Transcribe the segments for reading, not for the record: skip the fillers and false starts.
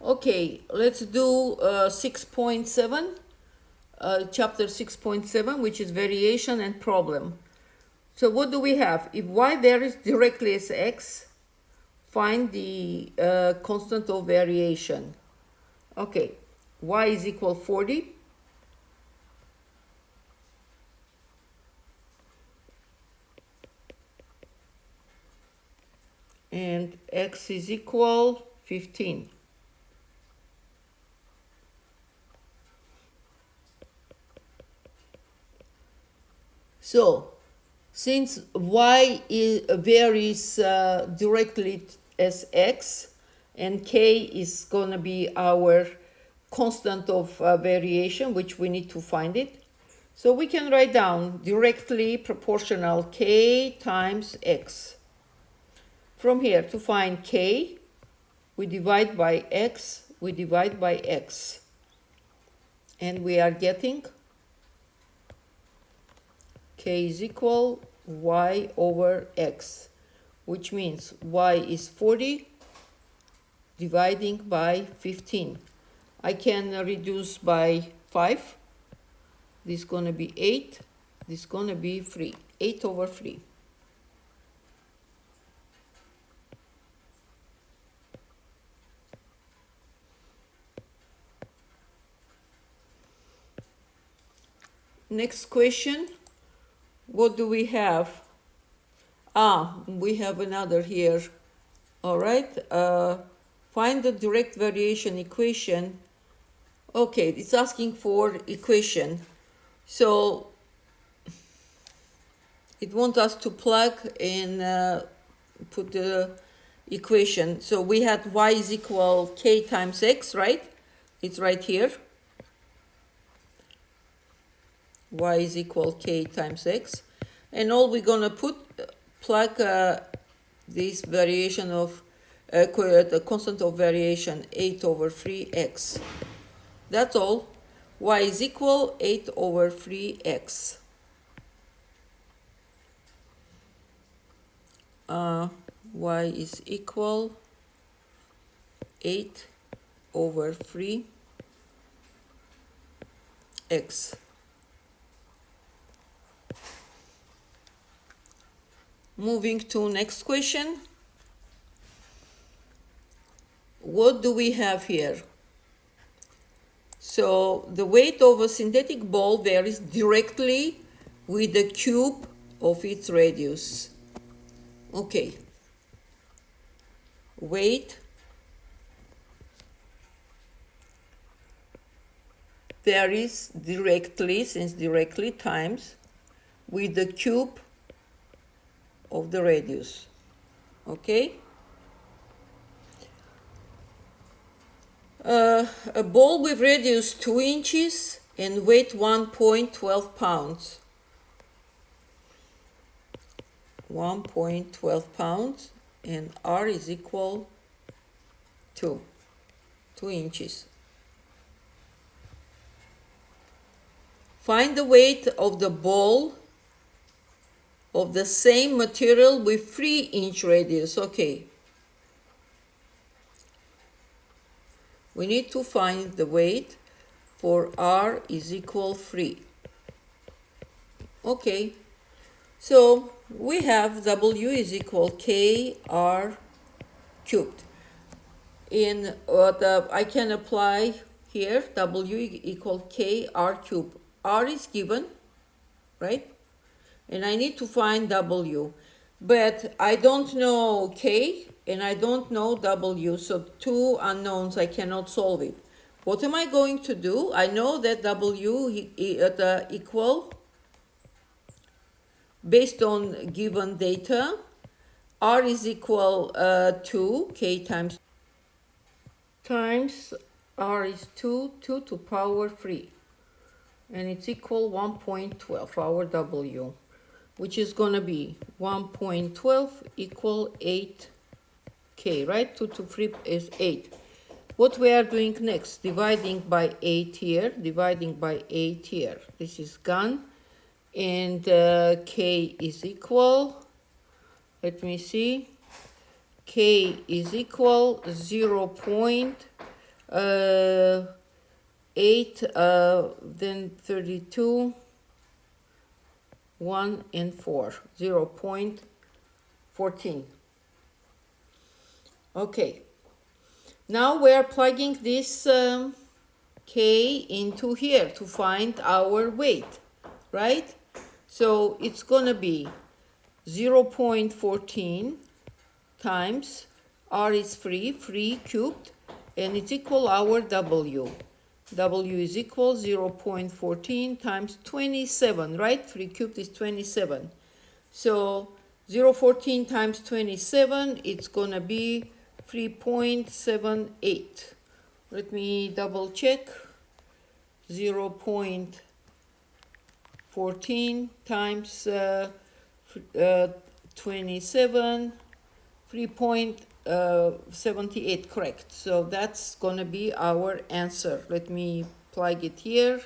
Okay, let's do 6.7, chapter 6.7, which is variation and problem. So what do we have? If y varies directly as x, find the constant of variation. Okay, y is equal 40. And x is equal 15. So, since y varies directly as x, and k is going to be our constant of variation, which we need to find it. So we can write down directly proportional k times x. From here, to find k, we divide by x, we divide by x. And we are getting k is equal y over x, which means y is 40 dividing by 15. I can reduce by 5. This is going to be 8. This is going to be 3. 8 over 3. Next question. What do we have? We have another here. All right. Find the direct variation equation. Okay, it's asking for equation. So it wants us to plug in, put the equation. So we had y is equal k times x, right? It's right here. Y is equal k times x. And all we're going to plug this variation of the constant of variation 8 over 3x. That's all. Y is equal 8 over 3x. Y is equal 8 over 3x. Moving to next question. What do we have here? So the weight of a synthetic ball varies directly with the cube of its radius. Okay. Weight varies directly, since directly times, with the cube of the radius. Okay. A ball with radius 2 inches and weight 1.12 pounds. 1.12 pounds, and R is equal to 2 inches. Find the weight of the ball of the same material with 3-inch radius. Okay. We need to find the weight for R is equal 3. Okay. So we have W is equal KR cubed. In I can apply here W equal KR cubed. R is given, right? And I need to find W. But I don't know K and I don't know W. So two unknowns, I cannot solve it. What am I going to do? I know that W equal, based on given data, R is equal to K times R is 2 to power 3. And it's equal 1.12, our W, which is going to be 1.12 equal 8K, right? 2 to 3 is 8. What we are doing next? Dividing by 8 here, dividing by 8 here. This is gone. And K is equal, let me see, K is equal 0. 8, then 32, 1 and 4, 0.14. Okay, now we're plugging this K into here to find our weight, right? So it's gonna be 0.14 times R is free cubed, and it's equal our W. W is equal 0.14 times 27, right? Free cubed is 27. So 0.14 times 27, it's gonna be 3.78. Let me double check. 0.14 times 27, 3.78, correct. So that's gonna be our answer. Let me plug it here.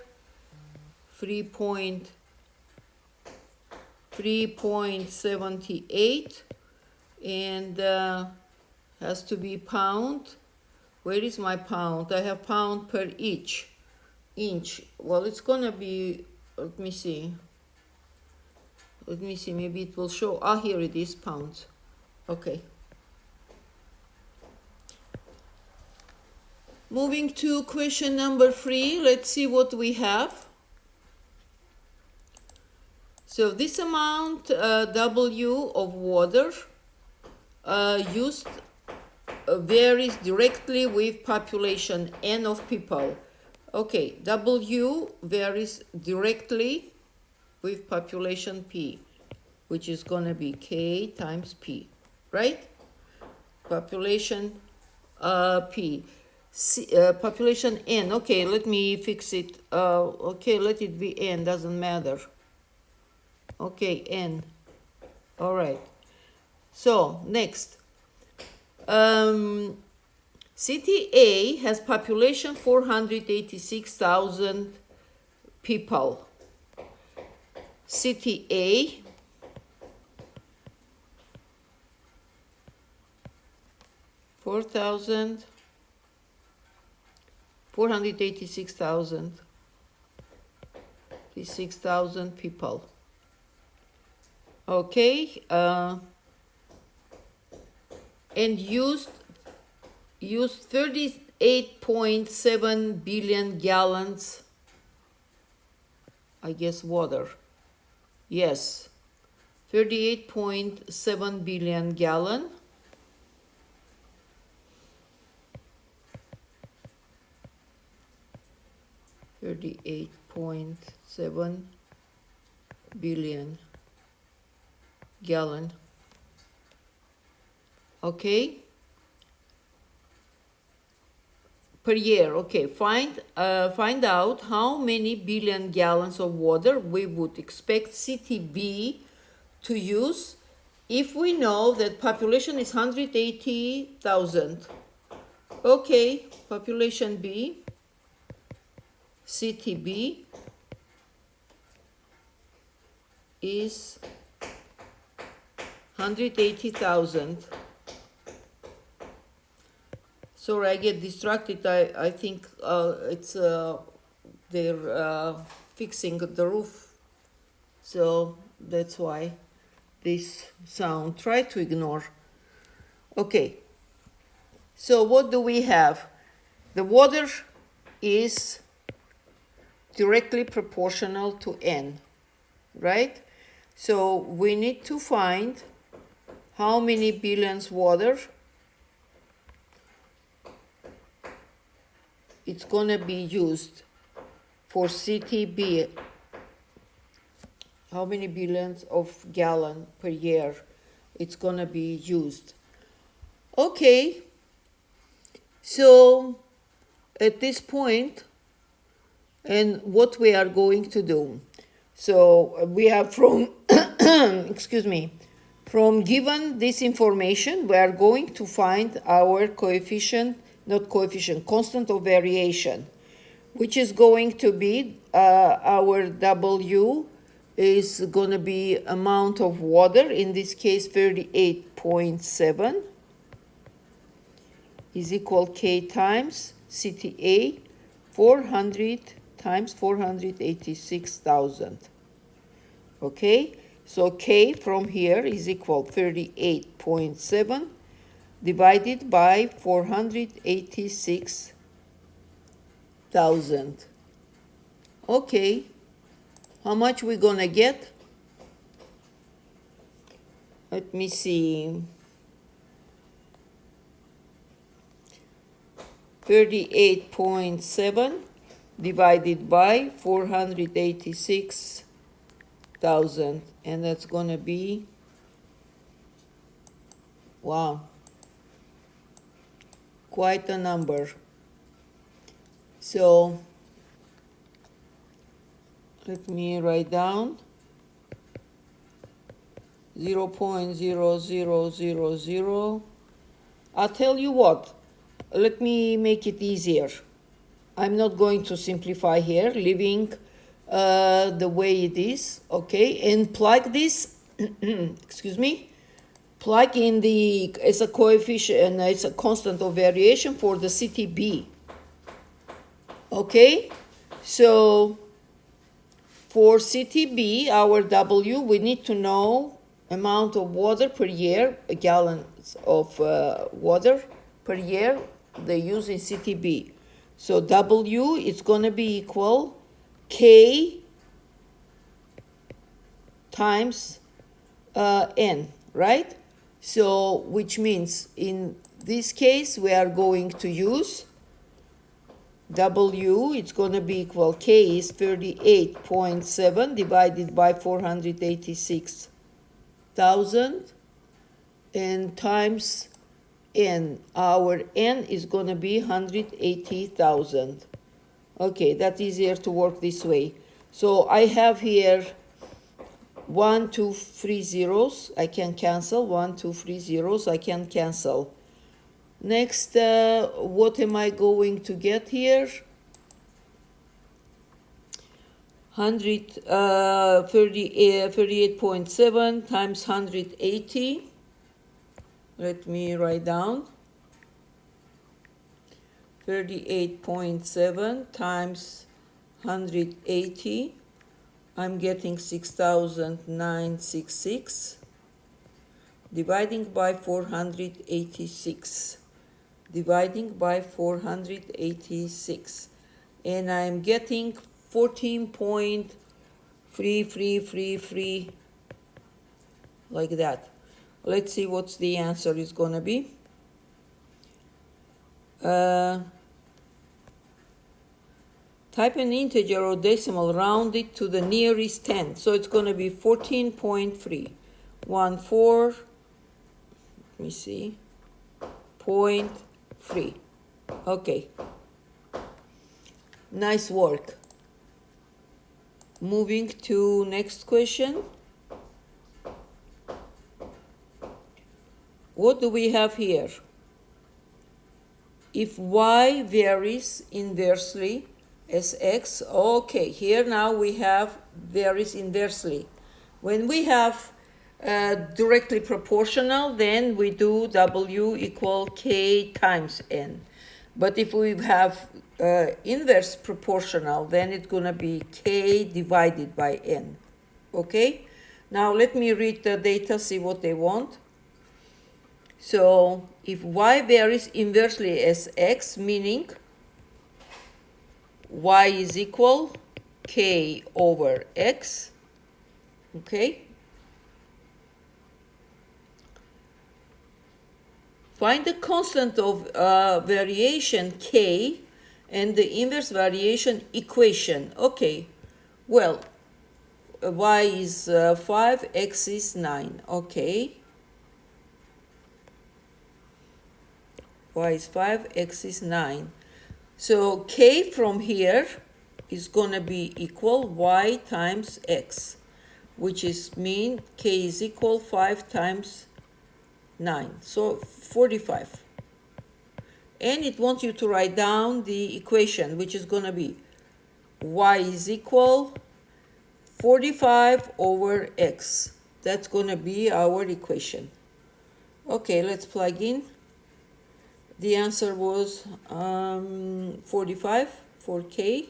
3.78, and has to be pound. Where is my pound? I have pound per inch. Well, it's gonna be, let me see, maybe it will show. Here it is, pounds. Okay. Moving to question number 3, let's see what we have. So this amount W of water used varies directly with population N of people. Okay, W varies directly with population P, which is going to be K times P, right? Population P. Population N. Okay, let me fix it. Okay, let it be N, doesn't matter. Okay, N. All right. So, next. City A has population 486,000 people. City A $486,000 people. Okay, and used 38.7 billion gallons, I guess, water. Yes, 38.7 billion gallon. $38.7 billion gallon. Okay. Per year. Okay. Find out how many billion gallons of water we would expect city B to use if we know that population is 180,000. Okay. Population B. City B is 180,000. Sorry, I get distracted. I think it's they're fixing the roof, so that's why this sound. Try to ignore. Okay. So what do we have? The water is directly proportional to N, right? So we need to find how many billions water it's going to be used for city B. How many billions of gallon per year it's going to be used. Okay, so at this point, and what we are going to do. So we have from, excuse me, from given this information, we are going to find our coefficient, not coefficient, constant of variation, which is going to be our W is going to be amount of water, in this case 38.7 is equal K times city A, 400 times 486,000. Okay, so K from here is equal 38.7 divided by 486,000. Okay, how much we gonna get? Let me see. 38.7 divided by 486,000, and that's gonna be, wow, quite a number. So let me write down 0.0000. I'll tell you what, let me make it easier. I'm not going to simplify here, leaving the way it is, okay? And plug this, excuse me, plug in the, as a coefficient, it's a constant of variation for the city B, okay? So for city B, our W, we need to know amount of water per year, gallons of water per year they use in city B. So W is going to be equal K times N, right? So which means in this case we are going to use W, it's going to be equal, K is 38.7 divided by 486,000 and times N. Our N is going to be 180,000. Okay, that's easier to work this way. So I have here 1, 2, 3 zeros. I can cancel. 1, 2, 3 zeros. I can cancel. Next, what am I going to get here? 38.7 times 180. Let me write down. 38.7 times 180. I'm getting 6,966. Dividing by 486. Dividing by 486. And I'm getting 14.3333, like that. Let's see what's the answer is gonna be. Type an integer or decimal, round it to the nearest 10. So it's gonna be 14.3. 14, let me see, 0.3. Okay. Nice work. Moving to next question. What do we have here? If y varies inversely as x, okay, here now we have varies inversely. When we have directly proportional, then we do W equal K times N. But if we have inverse proportional, then it's going to be K divided by N. Okay? Now let me read the data, see what they want. So if y varies inversely as x, meaning y is equal K over x, okay? Find the constant of variation K and the inverse variation equation. Okay, well, y is 5, x is 9, okay. Y is 5, x is 9. So K from here is going to be equal y times x, which is mean K is equal 5 times 9, so 45. And it wants you to write down the equation, which is going to be y is equal 45 over x. That's going to be our equation. Okay, let's plug in. The answer was 45 for K.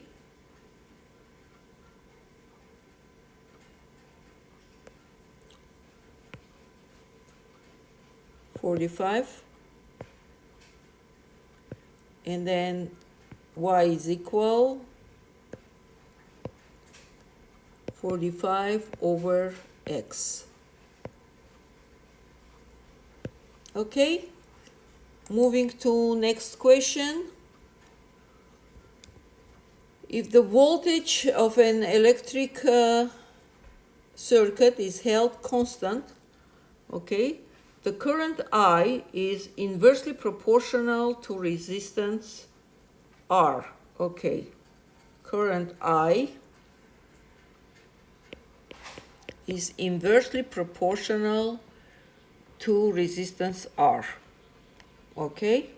And then Y is equal 45 over X. Okay, moving to next question. If the voltage of an electric circuit is held constant, okay, the current I is inversely proportional to resistance R. Okay, current I is inversely proportional to resistance R. Okay.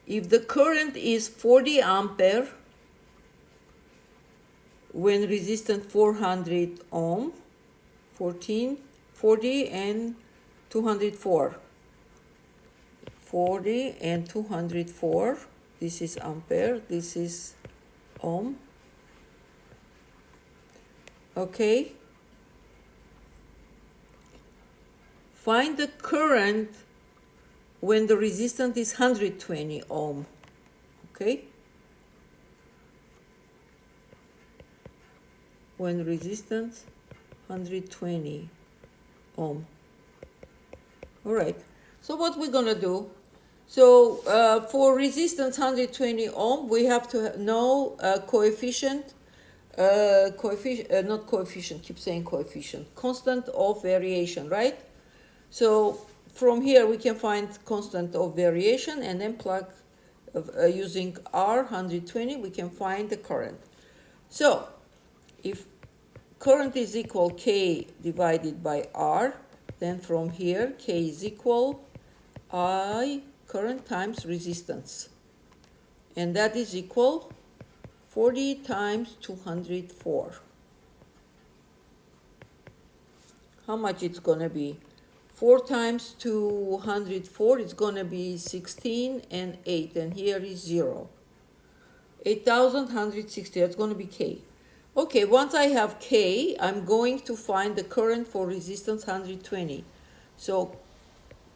If the current is 40 ampere when resistance 400 ohm, 40 and 204. 40 and 204, this is ampere, this is ohm. Okay. Find the current when the resistance is 120 ohm. Okay. When resistance 120 ohm. All right. So what we're gonna do? So for resistance 120 ohm, we have to know coefficient. Not coefficient. Keep saying coefficient. Constant of variation, right? So from here we can find constant of variation, and then plug using R 120, we can find the current. So if current is equal K divided by R, then from here K is equal I current times resistance, and that is equal 40 times 204. How much it's gonna be? 4 times 204 is gonna be 16 and 8, and here is 0. 8,160, that's gonna be K. Okay, once I have K, I'm going to find the current for resistance 120. So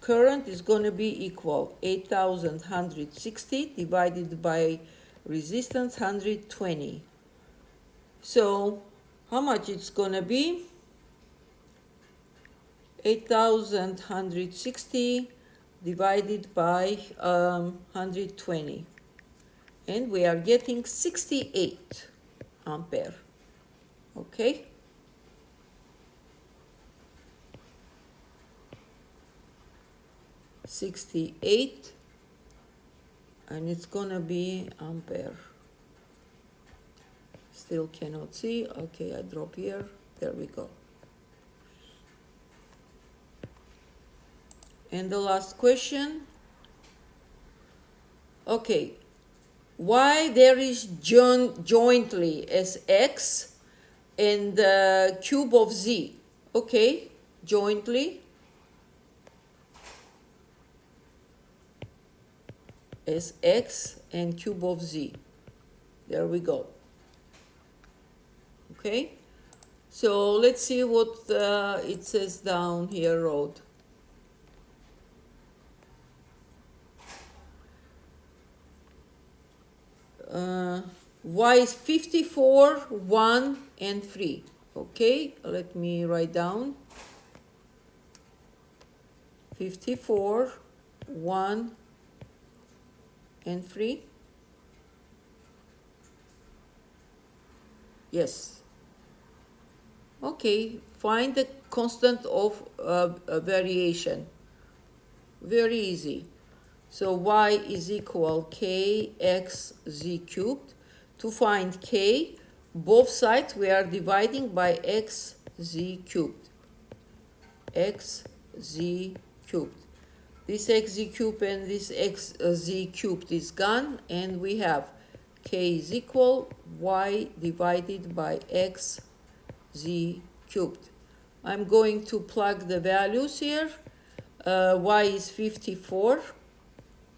current is going to be equal 8,160 divided by resistance 120. So how much it's going to be? 8,160 divided by 120. And we are getting 68 ampere. Okay. $68, and it's gonna be ampere. Still cannot see. Okay, I drop here. There we go. And the last question. Okay, why there is jointly as x and the cube of z? Okay, jointly as x and cube of z. There we go. Okay, so let's see what it says down here, wrote. Y is 54, 1, and 3. Okay, let me write down 54, 1, and 3. Yes. Okay, find the constant of variation. Very easy. So y is equal kxz cubed. To find k, both sides we are dividing by xz cubed. Xz cubed. This xz cubed and this xz cubed is gone, and we have k is equal y divided by xz cubed. I'm going to plug the values here. Y is 54,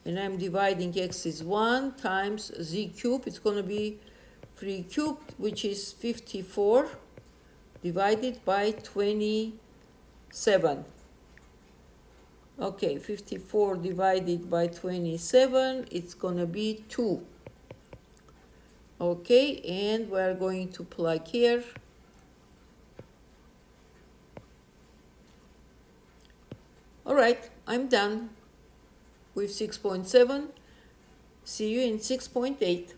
and I'm dividing x is 1 times z cubed. It's going to be 3 cubed, which is 54 divided by 27. Okay, 54 divided by 27, it's going to be 2. Okay, and we're going to plug here. All right, I'm done with 6.7. See you in 6.8.